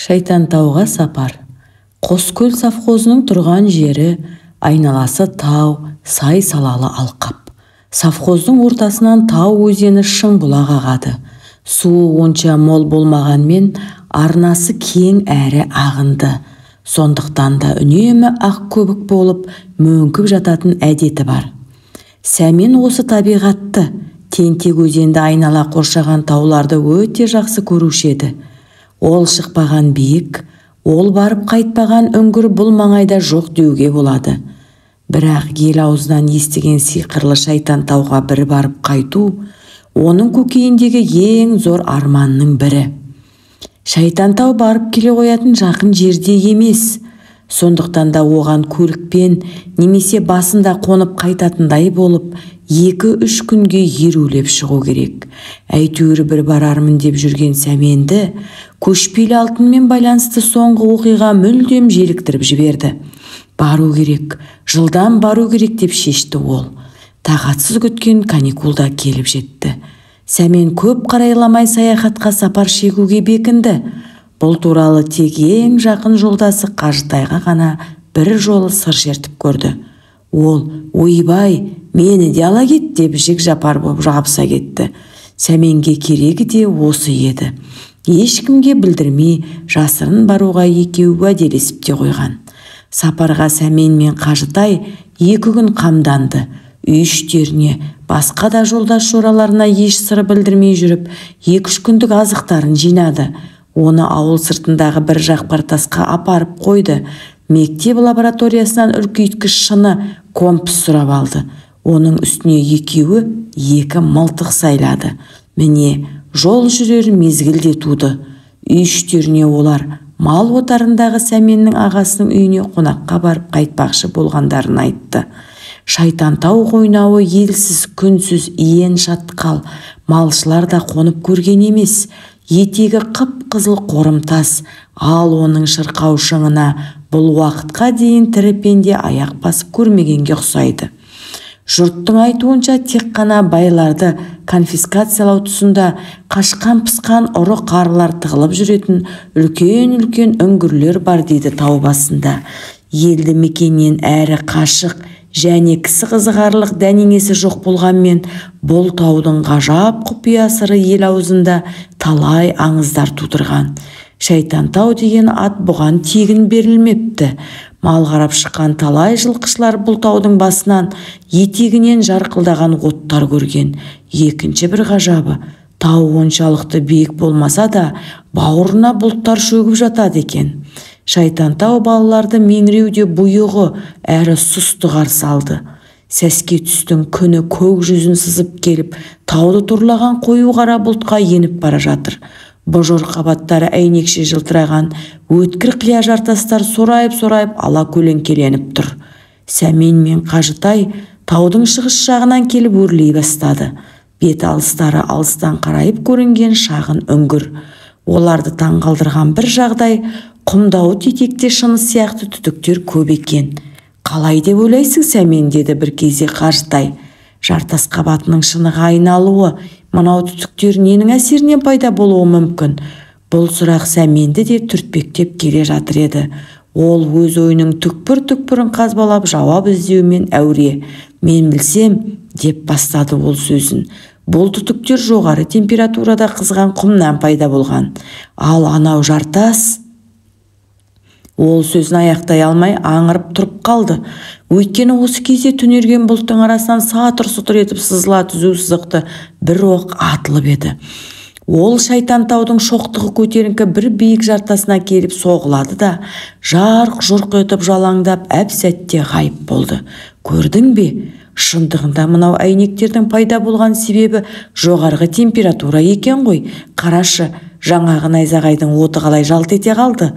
Шайтантауға сапар. Қоскөл совхозының тұрған жері айналасы тау, сай салалы алқап. Совхоздың ортасынан тау өзені шың бұлақ ағады. Суы онша мол болмағанмен арнасы кең әрі ағынды. Сондықтан да үнемі ақ көбік болып мөңкіп жататын әдеті бар. Сәмен осы табиғатты, тентек өзенді айнала қоршаған тауларды өте жақсы көруші еді. Ол шықпаған биік, ол барып қайтпаған үңгір бұл маңайда жоқ деуге болады. Бірақ ел аузынан естіген сиқырлы Шайтантауға бір барып қайту, оның көкейіндегі ең зор арманның бірі. Шайтантау барып келе қоятын жақын жерде емес, сондықтан да оған көлікпен немесе басында қонып қайтатындай болып, 2-3 күнге ерулеп шығу керек. Әйтеуір бір барармын деп жүрген Сәменді көшпелі алтынмен байланысты соңғы оқиға мүлдем желіктіріп жіберді. Бару керек, жылдан бару керек деп шешті ол. Тағатсыз күткен каникулда келіп жетті. Сәмен көп қарайламай саяхатқа сапар шегуге бекінді. Бұл туралы тек ең жақын жолдасы Қажытайға ғана бір жолы сыр шертіп көрді. Ол, ойбай, мені де ала кет деп жік-жапар болып жабыса кетті. Сәменге керегі де осы еді. Ешкімге білдірмей жасырын баруға екеуі уәделесіп те қойған. Сапарға Сәмен мен Қажытай 2 күн қамданды. Үй іштеріне, басқа да жолдас жораларына еш сыры білдірмей жүріп, 2-3 күндік азықтарын жинады. Оны ауыл сыртындағы бір жақпар тасқа апарып қойды. Мектеп лабораториясынан үлкейткіш шыны компас сұрап алды. Оның үстіне екеуі 2 мылтық сайлады. Міне, жол жүрер мезгілде туды. Үй іштеріне олар мал отарындағы Сәменнің ағасының үйіне қонаққа барып қайтпақшы болғандарын айтты. Шайтантау қойнауы елсіз, күнсіз, иен шатқал, малшылар да қонып көрген емес. Етегі қып-қызыл қорымтас, ал оның шырқау шыңына бұл уақытқа дейін тірі пенде аяқ басып көрмегенге ұқсайды. Жұрттың айтуынша тек қана байларды конфискациялау тұсында қашқан-пысқан ұры қарылар тығылып жүретін үлкен-үлкен үңгірлер бар дейді тау басында. Елді мекеннен әрі қашық және кісі қызығарлық дәнеңесі жоқ болғанмен, бұл таудың ғажап құпия сыры ел аузында талай аңыздар тудырған. Шайтантау деген ат бұған тегін берілмепті. Мал қарап шыққан талай жылқышылар бұл таудың басынан етегінен жарқылдаған оттар көрген. Екінші бір ғажабы, тау оншалықты биік болмаса да бауырына бұлттар шөгіп жатады екен. Шайтантау балаларды меңіреуде бұйығы әрі сұсты қарсы алды. Сәске түстің күні көк жүзін сызып келіп, тауды тұрлаған қою қара бұлтқа еніп бара жатыр. Бұжыр қабаттары әйнекше жылтыраған, өткір қия жартастар сорайып-сорайып ала көлеңкеленіп тұр. Сәмен мен Қажытай таудың шығыс жағынан келіп өрлей бастады. Бет алыстары алыстан қарайып көрінген шағын үңгір. Оларды таңғалдырған бір жағдай, құмдауы тетекте шыны сияқты түтіктер көп екен. Қалай деп ойлайсың Сәмен, деді бір кезде Қажытай. Жартас қабатының шыныға айналуы, мынау түтіктер ненің әсерінен пайда болуы мүмкін? Бұл сұрақ Сәменді де түртпектеп келе жатыр еді. Ол өз ойының түкпір-түкпірін қазбалап жауап іздеумен әуре. Мен білсем, деп бастады ол сөзін. Бұл түтіктер жоғары температурада қызған құмнан пайда болған. Ал анау жартас... Ол сөзін аяқтай алмай аңырып тұрып қалды. Өйткені осы кезде түнерген бұлттың арасынан сатыр-сұтыр етіп сызыла түзу сызықты бір оқ атылып еді. Ол Шайтантаудың шоқтығы көтеріңкі бір биік жартасына келіп соғылады да, жарқ-жұрқ етіп жалаңдап әп-сәтте ғайып болды. Көрдің бе? Шындығында мынау әйнектердің пайда болған себебі жоғарғы температура екен ғой. Қарашы, жаңағы найзағайдың оты қалай жалт ете қалды.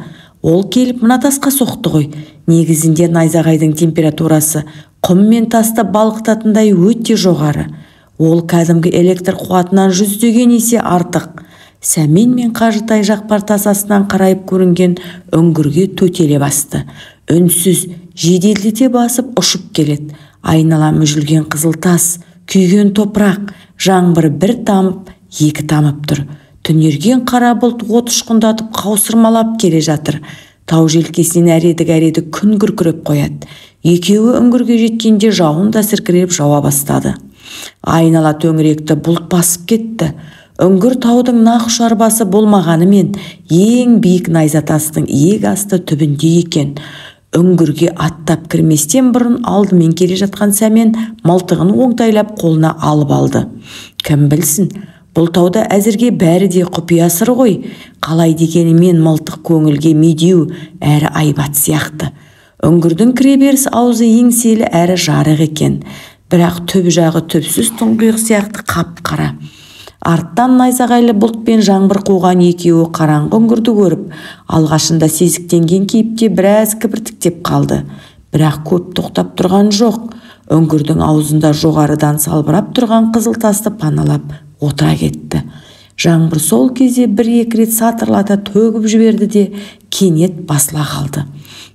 Ол келіп мына тасқа соқты ғой. Негізінде найзағайдың температурасы құм мен тасты балқытатындай өте жоғары. Ол кәдімгі электр қуатынан 100 есе артық. Сәмен мен Қажытай жақпар тас астынан қарайып көрінген үңгірге төтеле басты. Үнсіз, жеделдете басып ұшып келеді. Айнала мүжілген қызыл тас, күйген топырақ, жаңбыр бір тамып, екі тамып тұр. түнерген қара бұлт от ұшқындатып қаусырмалап келе жатыр. Тау желкесінен әредік күн күркіреп қояды. Екеуі үңгірге жеткенде жауын да сіркіреп жауа бастады. Айнала төңіректі бұлт басып кетті. Үңгір таудың нақ ұшарбасы болмағанымен ең биік найзатастың иек асты түбінде екен. Үңгірге аттап кірместен бұрын алдымен келе жатқан Сәмен мылтығын оңтайлап қолына алып алды. Кім білсін, бұл тауда әзірге бәрі де құпия сыр ғой. Қалай дегенімен мылтық көңілге медеу әрі айбат сияқты. Үңгірдің кіреберіс аузы еңселі әрі жарық екен. Бірақ түп жағы түпсіз тұңғиық сияқты қап-қара. Арттан найзағайлы бұлтпен жаңбыр қуған екеуі қараңғы үңгірді көріп, алғашында сезіктенген кейіпте біраз кібіртіктеп қалды. Бірақ көп тоқтап тұрған жоқ. Үңгірдің аузында жоғарыдан салбырап тұрған қызыл тасты паналап отыра кетті. Жаңбыр сол кезде бір-екі рет сатырлата төгіп жіберді де кенет басыла қалды.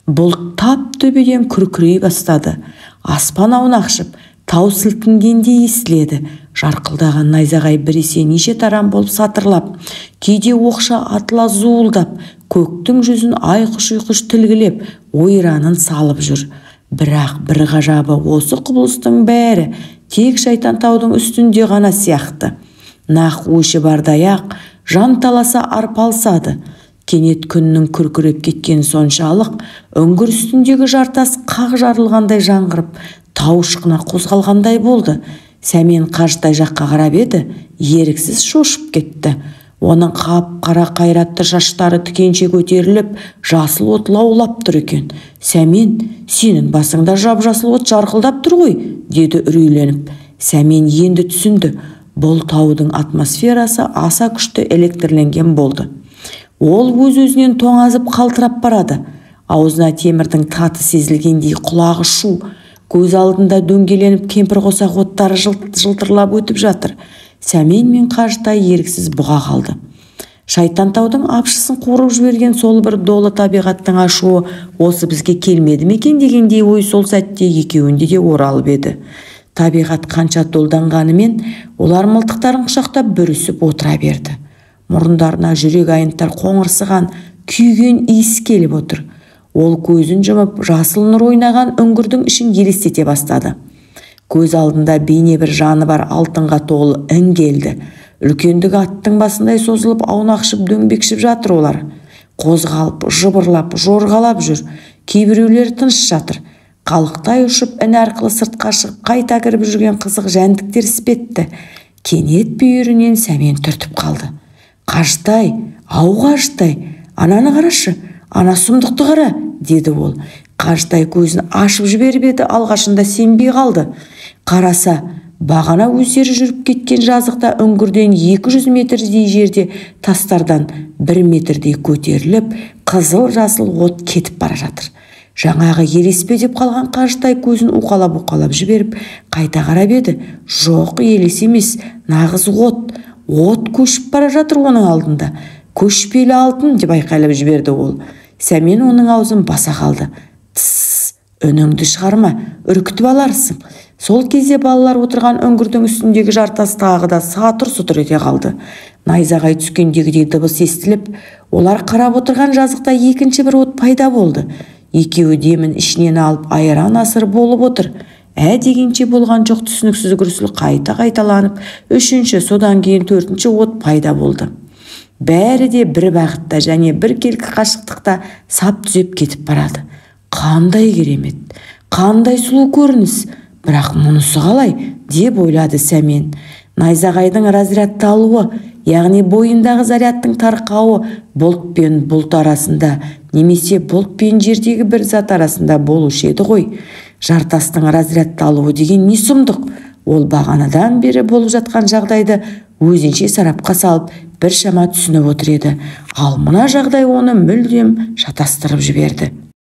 Бұлт тап төбеден күркірей бастады. Аспан аунақшып, тау сілкінгенде естіледі. Жарқылдаған найзағай біресе неше тарам болып сатырлап, кейде оқша атыла зуылдап, көктің жүзін айқыш-ұйқыш тілгілеп, ойранын салып жүр. Бірақ бір ғажабы осы құбылыстың бәрі тек шайтан таудың үстінде ғана сияқты. Нақ өші бардаяқ жан таласа арпалсады. Кенет күннің күркіреп кеткен соншалық, үңгір үстіндегі жартас қақ жарылғандай жаңғырып, тау шықына қозғалғандай болды. Сәмен қажытай жаққа қарап еді, еріксіз шошып кетті. Оның қап-қара қайратты шаштары тікенше көтеріліп, жасыл от лаулап тұр екен. Сәмен, сенің басыңда жап-жасыл от жарқылдап тұр ғой, деді үрейленіп. Сәмен енді түсінді. Бұл таудың атмосферасы аса күшті электрленген болды. Ол өз-өзінен тоңазып қалтырап барады. Аузына темірдің таты сезілгендей құлағы шу. Көз алдында дөңгеленіп кемпір қосақ оттары жылтырлап өтіп жатыр. Сәмен мен Қажытай еріксіз бұға қалды. Шайтан таудың апшысын қуырып жіберген сол бір долы табиғаттың ашуы осы бізге келмеді мекен дегендей ой сол сәтте екеуінде де оралып еді. Табиғат қанша долданғанымен олар мылтықтарын құшақтап бүрісіп отыра берді. Мұрындарына жүрек айынтар қоңырсыған, күйген иіс келіп отыр. Ол көзін жұмып, жасыл нұр ойнаған үңгірдің ішін елестете бастады. Көз алдында бейне бір жаны бар алтынға толы ін келді. Үлкендігі аттың басындай созылып, аунақшып, дөңбекшіп жатыр олар. Қозғалып, жыбырлап, жорғалап жүр. Кейбіреулері тыныш жатыр. Қалықтай ұшып, ін арқылы сыртқа шығып, қайта кіріп жүрген қызық жәндіктер іспетті. Кенет бүйірінен Сәмен түртіп қалды. Қажытай, ау Қажытай, ананы қарашы, ана сұмдықты қара, деді ол. Қажытай көзін ашып жіберіп еді, алғашында сенбей қалды. Қараса, бағана өздері жүріп кеткен жазықта үңгірден 200 метрдей жерде тастардан 1 метрдей көтеріліп, қызыл-жасыл от кетіп бара жатыр. Жаңағы елеспе деп қалған Қажытай көзін уқалап жіберіп, қайта қарап еді. Жоқ, елес емес, нағыз от. От көшіп бара жатыр оның алдында. Көшпелі алтын деп айқайлап жіберді ол. Сәмен оның аузын баса қалды. Тссс, үніңді шығарма, үркітіп аларсың. Сол кезде балалар отырған үңгірдің үстіндегі жартас тағы да сатыр-сұтыр ете қалды. Найзағай түскендегідей дыбыс естіліп, олар қарап отырған жазықта екінші бір от пайда болды. Екеуі демін ішінен алып айран асыр болып отыр. Дегенше болған жоқ, түсініксіз күрсіл қайталанып, үшінші, содан кейін төртінші от пайда болды. Бәрі де бір бағытта және бір келкі қашықтықта сап түзеп кетіп барады. Қандай керемет, қандай сұлу көрініс, бірақ мұнысы қалай, деп ойлады Сәмен. Найзағайдың разрядталуы, яғни бойындағы зарядтың тарқауы бұлт пен бұлт арасында, немесе бұлт пен жердегі бір зат арасында болушы еді ғой. Жартастың разрядталуы деген не сұмдық? Ол бағанадан бері болып жатқан жағдайды өзінше сарапқа салып, бір шама түсініп отыр еді. Ал мына жағдай оны мүлдем шатастырып жіберді.